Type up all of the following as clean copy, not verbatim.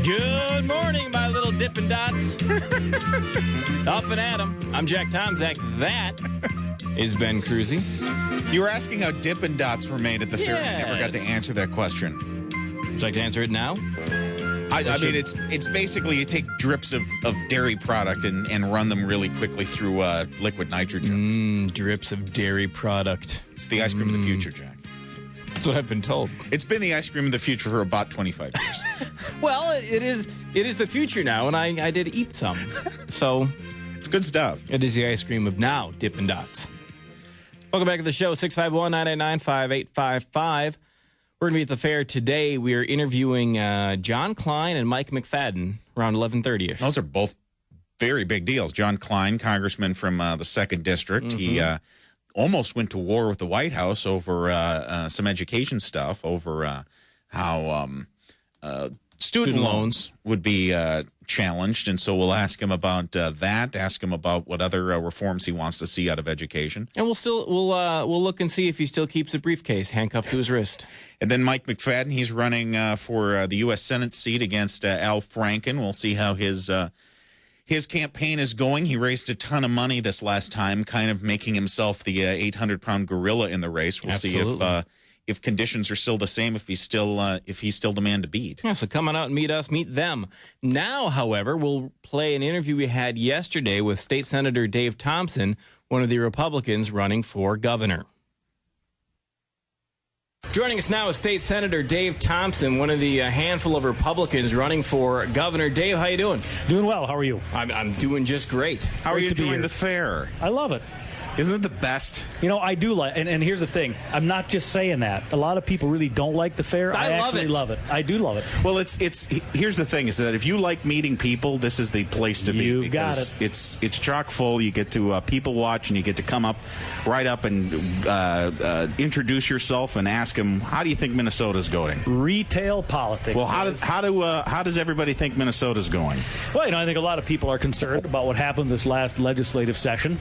Good morning, my little Dippin' Dots. Up and at 'em. I'm Jack Tomczak. That is Ben Kruse. You were asking how Dippin' Dots were made at the fair. I never got to answer that question. Would you like to answer it now? I mean, it's basically you take drips of dairy product and run them really quickly through liquid nitrogen. Drips of dairy product. It's the ice cream of the future, Jack. That's what I've been told. It's been the ice cream of the future for about 25 years. Well, it is the future now, and I did eat some. So It's good stuff. it is the ice cream of now, Dippin' Dots. Welcome back to the show, 651-989-5855. We're going to be at the fair today. We are interviewing John Klein and Mike McFadden around 11:30ish. Those are both very big deals. John Klein, congressman from the 2nd District. He almost went to war with the White House over some education stuff, over how student loans would be challenged. And so we'll ask him about that, ask him about what other reforms he wants to see out of education. And we'll look and see if he still keeps a briefcase handcuffed to his wrist. And then Mike McFadden, he's running for the U.S. Senate seat against Al Franken. We'll see how his campaign is going. He raised a ton of money this last time, kind of making himself the 800-pound gorilla in the race. We'll Absolutely. see if conditions are still the same, if he's still the man to beat. Yeah, so come on out and meet us, meet them. Now, however, we'll play an interview we had yesterday with State Senator Dave Thompson, one of the Republicans running for governor. Joining us now is State Senator Dave Thompson, one of the handful of Republicans running for governor. Dave, how you doing? Doing well. How are you? I'm doing just great. How are you doing the fair? I love it. Isn't it the best? You know, I do like, and here's the thing. I'm not just saying that. A lot of people really don't like the fair. I actually love it. I do love it. Well, here's the thing: is that if you like meeting people, this is the place to be. You got it. It's chock full. You get to people watch, and you get to come up, right up, and introduce yourself and ask them, how do you think Minnesota's going? Retail politics. Well, how does everybody think Minnesota's going? Well, you know, I think a lot of people are concerned about what happened this last legislative session.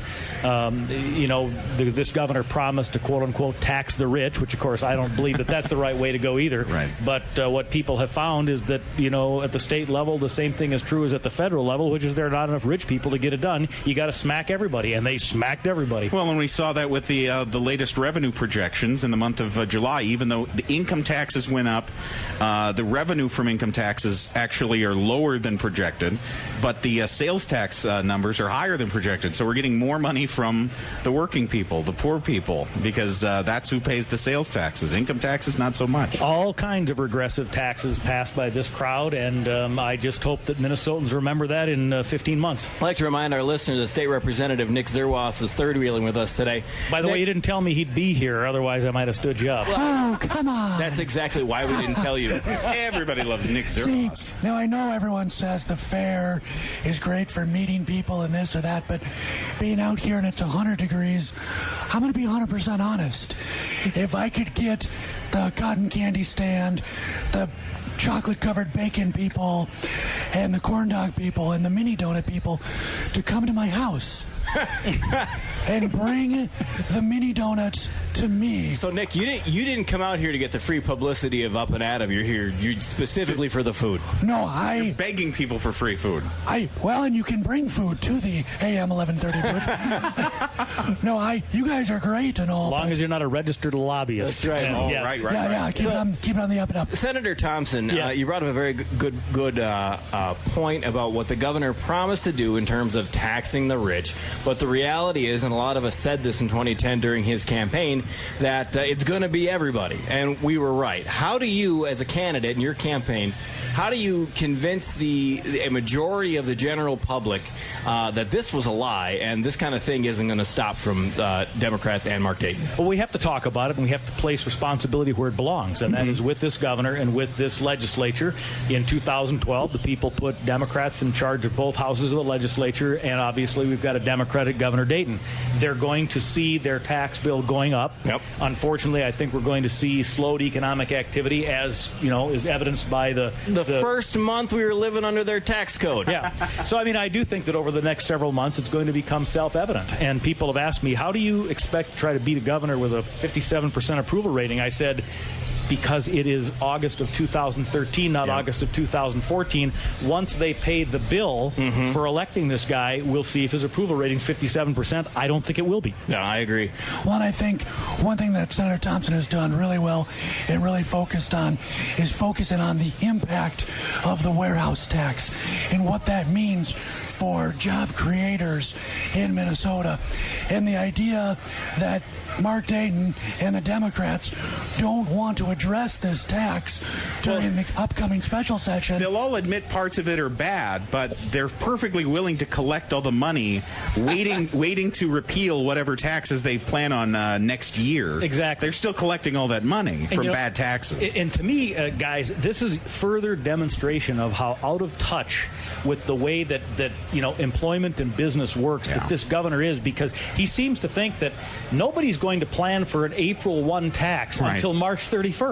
You know, this governor promised to, quote-unquote, tax the rich, which, of course, I don't believe that that's the right way to go either. Right. But what people have found is that, you know, at the state level, the same thing is true as at the federal level, which is there are not enough rich people to get it done. You got to smack everybody, and they smacked everybody. Well, and we saw that with the latest revenue projections in the month of July. Even though the income taxes went up, the revenue from income taxes actually are lower than projected, but the sales tax numbers are higher than projected. So we're getting more money from the working people, the poor people, because that's who pays the sales taxes. Income taxes, not so much. All kinds of regressive taxes passed by this crowd, and I just hope that Minnesotans remember that in 15 months. I'd like to remind our listeners that State Representative Nick Zerwas is third-wheeling with us today. By the way, you didn't tell me he'd be here, otherwise I might have stood you up. Oh, come on. That's exactly why we didn't tell you. Everybody loves Nick Zerwas. Now, I know everyone says the fair is great for meeting people and this or that, but being out here and it's 100 degrees, I'm going to be 100% honest. If I could get the cotton candy stand, the chocolate-covered bacon people, and the corn dog people, and the mini donut people to come to my house and bring the mini donuts to me. So, Nick, you didn't come out here to get the free publicity of Up and Adam. You're here specifically for the food. No, You're begging people for free food. Well, and you can bring food to the AM 1130 booth. No, you guys are great and all. As long as you're not a registered lobbyist. That's right. And, Oh, yes. right. Yeah, keep it on the up and up. Senator Thompson, Yeah. you brought up a very good point about what the governor promised to do in terms of taxing the rich. But the reality is, and a lot of us said this in 2010 during his campaign, that it's going to be everybody. And we were right. How do you, as a candidate in your campaign, how do you convince a majority of the general public that this was a lie and this kind of thing isn't going to stop from Democrats and Mark Dayton? Well, we have to talk about it, and we have to place responsibility where it belongs, and that is with this governor and with this legislature. In 2012, the people put Democrats in charge of both houses of the legislature, and obviously we've got a Democratic Governor Dayton. They're going to see their tax bill going up. up. Yep. Unfortunately, I think we're going to see slowed economic activity, as is evidenced by the first month we were living under their tax code. Yeah. So, I mean, I do think that over the next several months, it's going to become self-evident. And people have asked me, how do you expect to try to beat a governor with a 57% approval rating? I said, because it is August of 2013, not August of 2014. Once they pay the bill for electing this guy, we'll see if his approval rating's 57%. I don't think it will be. No, I agree. Well, and I think one thing that Senator Thompson has done really well and really focused on is focusing on the impact of the warehouse tax and what that means for job creators in Minnesota. And the idea that Mark Dayton and the Democrats don't want to address this tax during the upcoming special session. They'll all admit parts of it are bad, but they're perfectly willing to collect all the money, waiting to repeal whatever taxes they plan on next year. Exactly. They're still collecting all that money from bad taxes. And to me, guys, this is further demonstration of how out of touch with the way that employment and business works that this governor is, because he seems to think that nobody's going to plan for an April 1 tax until March 31st.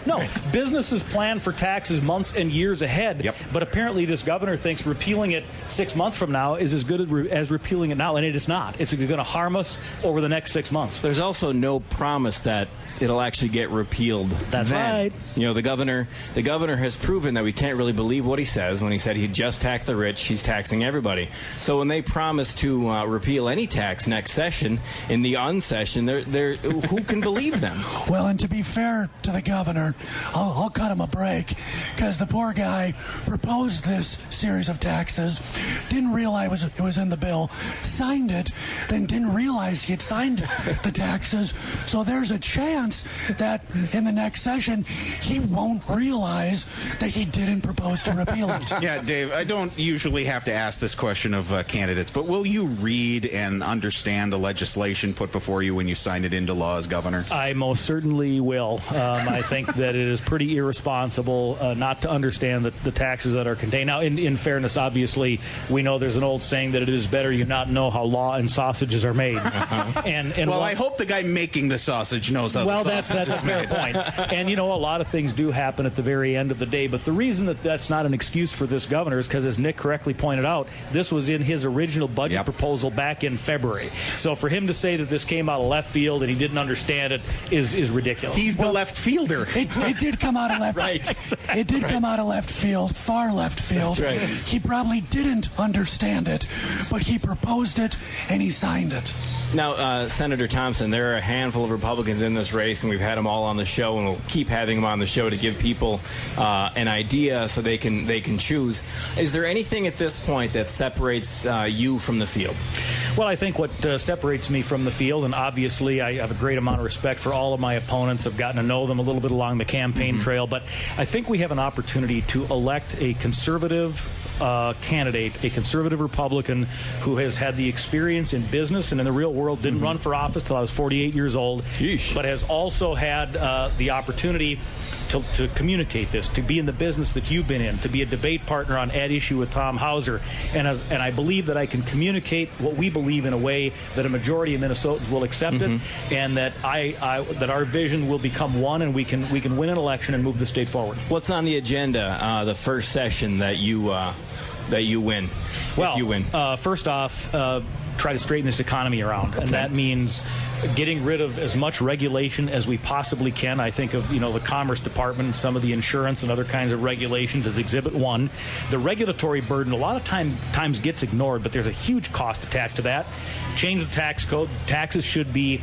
No, businesses plan for taxes months and years ahead, but apparently this governor thinks repealing it 6 months from now is as good as repealing it now, and it is not. It's going to harm us over the next 6 months. There's also no promise that it'll actually get repealed. That's right. The governor has proven that we can't really believe what he says when he said he'd just tax the rich. He's taxing everybody. So when they promise to repeal any tax next session, in the unsession, who can believe them? Well, and to be fair to the governor, I'll cut him a break, because the poor guy proposed this series of taxes, didn't realize it was in the bill, signed it, then didn't realize he had signed the taxes. So there's a chance that in the next session he won't realize that he didn't propose to repeal it. Yeah, Dave, I don't usually have to ask this question of candidates, but will you read and understand the legislation put before you when you sign it into law as governor? I most certainly will. I think that it is pretty irresponsible not to understand the taxes that are contained. Now, in fairness, obviously, we know there's an old saying that it is better you not know how law and sausages are made. I hope the guy making the sausage knows how the sausage that's a fair point. And, a lot of things do happen at the very end of the day. But the reason that's not an excuse for this governor is because, as Nick correctly pointed out, this was in his original budget proposal back in February. So for him to say that this came out of left field and he didn't understand it is ridiculous. He's the left fielder. It did come out of left. Right. It did come out of left field, far left field. Right. He probably didn't understand it, but he proposed it and he signed it. Now, Senator Thompson, there are a handful of Republicans in this race, and we've had them all on the show, and we'll keep having them on the show to give people an idea so they can choose. Is there anything at this point that separates you from the field? Well, I think what separates me from the field, and obviously I have a great amount of respect for all of my opponents. I've gotten to know them a little bit along the campaign trail, but I think we have an opportunity to elect a conservative candidate, a conservative Republican who has had the experience in business and in the real world, didn't run for office till I was 48 years old, but has also had the opportunity to communicate this, to be in the business that you've been in, to be a debate partner on At Issue with Tom Hauser. And I believe that I can communicate what we believe in a way that a majority of Minnesotans will accept it, and that that our vision will become one, and we can win an election and move the state forward. What's on the agenda the first session that you win? Well, if you win? First off, try to straighten this economy around, and that means getting rid of as much regulation as we possibly can. I think of the Commerce Department and some of the insurance and other kinds of regulations as Exhibit 1. The regulatory burden a lot of times gets ignored, but there's a huge cost attached to that. Change the tax code. Taxes should be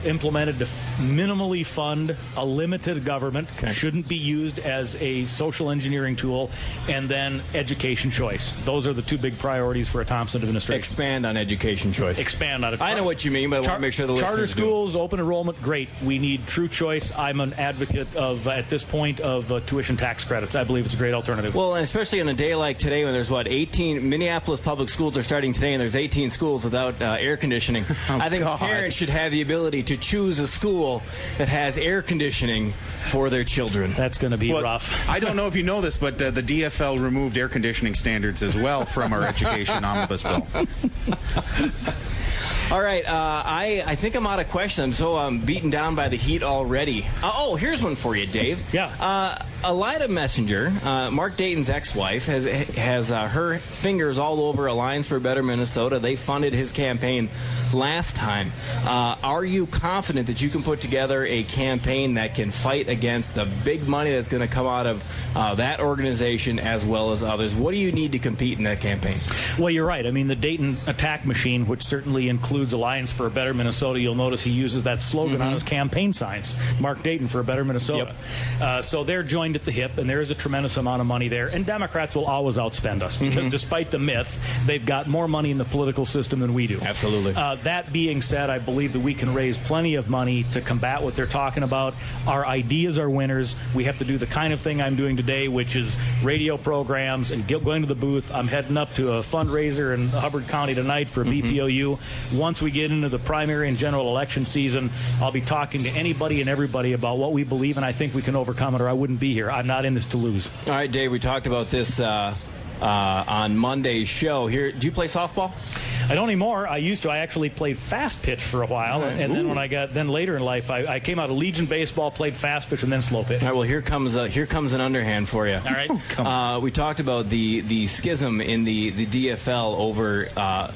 implemented to minimally fund a limited government. Shouldn't be used as a social engineering tool. And then education choice. Those are the two big priorities for a Thompson administration. Expand on education choice. Expand on it. I know what you mean, but I want to make sure the listeners charter do. schools, open enrollment, great. We need true choice. I'm an advocate of, at this point, of tuition tax credits. I believe it's a great alternative. Well, and especially on a day like today when there's 18 Minneapolis public schools are starting today, and there's 18 schools without air conditioning. I think parents should have the ability to choose a school that has air conditioning for their children. That's going to be rough. I don't know if you know this, but the DFL removed air conditioning standards as well from our education omnibus bill. All right, I think I'm out of questions. I'm so beaten down by the heat already. Here's one for you, Dave. Yeah. Elida Messenger, Mark Dayton's ex-wife, has her fingers all over Alliance for a Better Minnesota. They funded his campaign last time. Are you confident that you can put together a campaign that can fight against the big money that's going to come out of that organization as well as others? What do you need to compete in that campaign? Well, you're right. I mean, the Dayton attack machine, which certainly includes Alliance for a Better Minnesota, you'll notice he uses that slogan on his campaign signs, Mark Dayton for a Better Minnesota. Yep. So they're joined at the hip, and there is a tremendous amount of money there. And Democrats will always outspend us. Because despite the myth, they've got more money in the political system than we do. Absolutely. That being said, I believe that we can raise plenty of money to combat what they're talking about. Our ideas are winners. We have to do the kind of thing I'm doing today, which is radio programs and going to the booth. I'm heading up to a fundraiser in Hubbard County tonight for BPOU. Once we get into the primary and general election season, I'll be talking to anybody and everybody about what we believe, and I think we can overcome it, or I wouldn't be here. I'm not in this to lose. All right, Dave, we talked about this on Monday's show. Here, do you play softball? I don't anymore. I used to. I actually played fast pitch for a while, and then when I got later in life, I came out of Legion baseball, played fast pitch, and then slow pitch. All right. Well, here comes an underhand for you. All right. We talked about the schism in the DFL over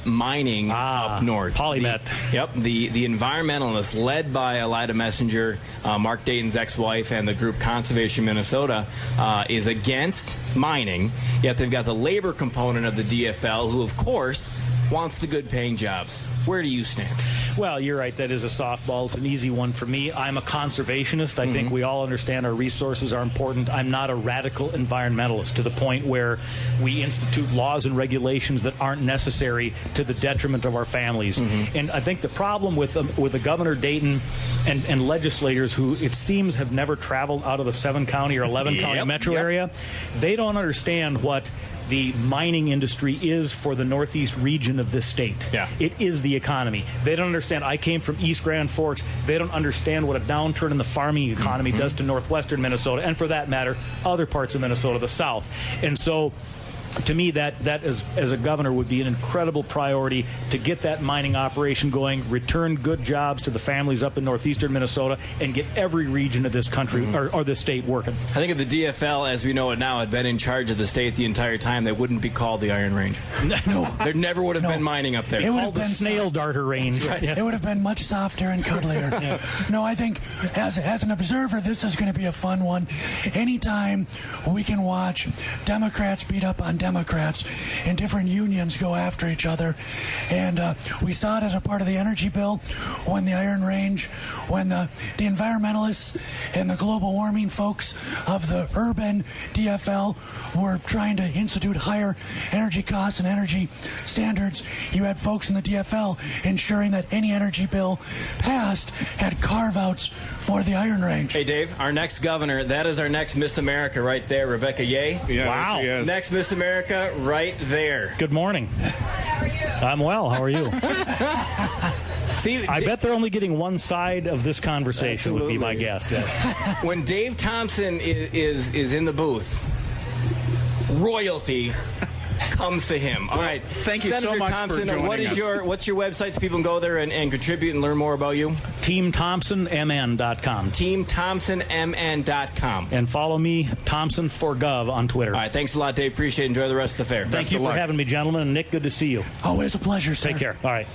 mining up north. Polymet. The environmentalists led by Elida Messenger, Mark Dayton's ex-wife, and the group Conservation Minnesota is against mining. Yet they've got the labor component of the DFL, who of course wants the good-paying jobs. Where do you stand? Well, you're right. That is a softball. It's an easy one for me. I'm a conservationist. I think we all understand our resources are important. I'm not a radical environmentalist to the point where we institute laws and regulations that aren't necessary to the detriment of our families. And I think the problem with the Governor Dayton and legislators who it seems have never traveled out of the 7-county or 11-county metro area, they don't understand what the mining industry is for the northeast region of this state. It is the economy. They don't understand. I came from East Grand Forks. They don't understand what a downturn in the farming economy does to northwestern Minnesota, and for that matter, other parts of Minnesota, the south. And so to me, that is, as a governor, would be an incredible priority to get that mining operation going, return good jobs to the families up in northeastern Minnesota, and get every region of this country or this state working. I think if the DFL, as we know it now, had been in charge of the state the entire time, they wouldn't be called the Iron Range. No. There never would have been mining up there. It would Called have the been Snail Darter Range. Right. It would have been much softer and cuddlier. No, I think as an observer, this is going to be a fun one. Anytime we can watch Democrats beat up on Democrats and different unions go after each other. And we saw it as a part of the energy bill when the Iron Range, when the environmentalists and the global warming folks of the urban DFL were trying to institute higher energy costs and energy standards. You had folks in the DFL ensuring that any energy bill passed had carve-outs for the Iron Range. Hey, Dave, our next governor, that is our next Miss America right there, Rebecca Yeh. Yeah, wow. she is. Next Miss America right there. Good morning. How are you? I'm well. How are you? See, I bet they're only getting one side of this conversation, would be my guess. Yes. when Dave Thompson is in the booth, royalty comes to him. All right. Thank you Senator so much Thompson, for joining us. What's your website so people can go there and contribute and learn more about you? TeamThompsonMN.com. TeamThompsonMN.com. And follow me, Thompson for Gov, on Twitter. All right. Thanks a lot, Dave. Appreciate it. Enjoy the rest of the fair. Thank you for having me, gentlemen. And Nick, good to see you. Always a pleasure, sir. Take care. All right.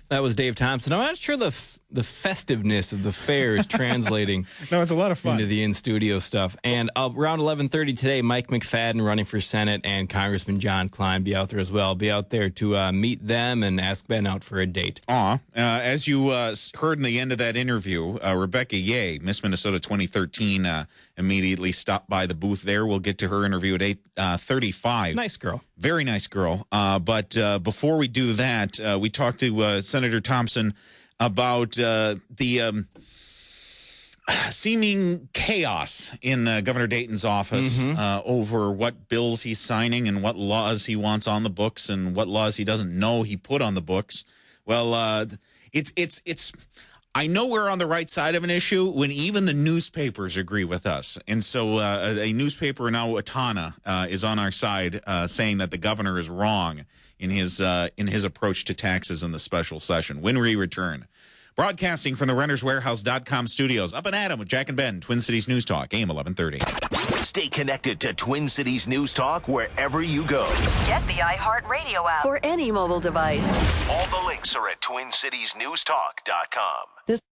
That was Dave Thompson. I'm not sure the festiveness of the fair is translating No, it's a lot of fun. into the in-studio stuff. And around 11:30 today, Mike McFadden running for Senate and Congressman John Klein be out there as well. Be out there to meet them and ask Ben out for a date. As you heard in the end of that interview, Rebecca Yeh, Miss Minnesota 2013, immediately stopped by the booth there. We'll get to her interview at 8:35. Nice girl. Very nice girl. But before we do that, we talked to Senator Thompson about the seeming chaos in Governor Dayton's office over what bills he's signing and what laws he wants on the books and what laws he doesn't know he put on the books. Well, it's I know we're on the right side of an issue when even the newspapers agree with us. And so a newspaper in Owatonna is on our side saying that the governor is wrong in his approach to taxes in the special session. When we return. Broadcasting from the renterswarehouse.com studios. Up and at 'em with Jack and Ben, Twin Cities News Talk, AM 1130. Stay connected to Twin Cities News Talk wherever you go. Get the iHeartRadio app for any mobile device. All the links are at twincitiesnewstalk.com.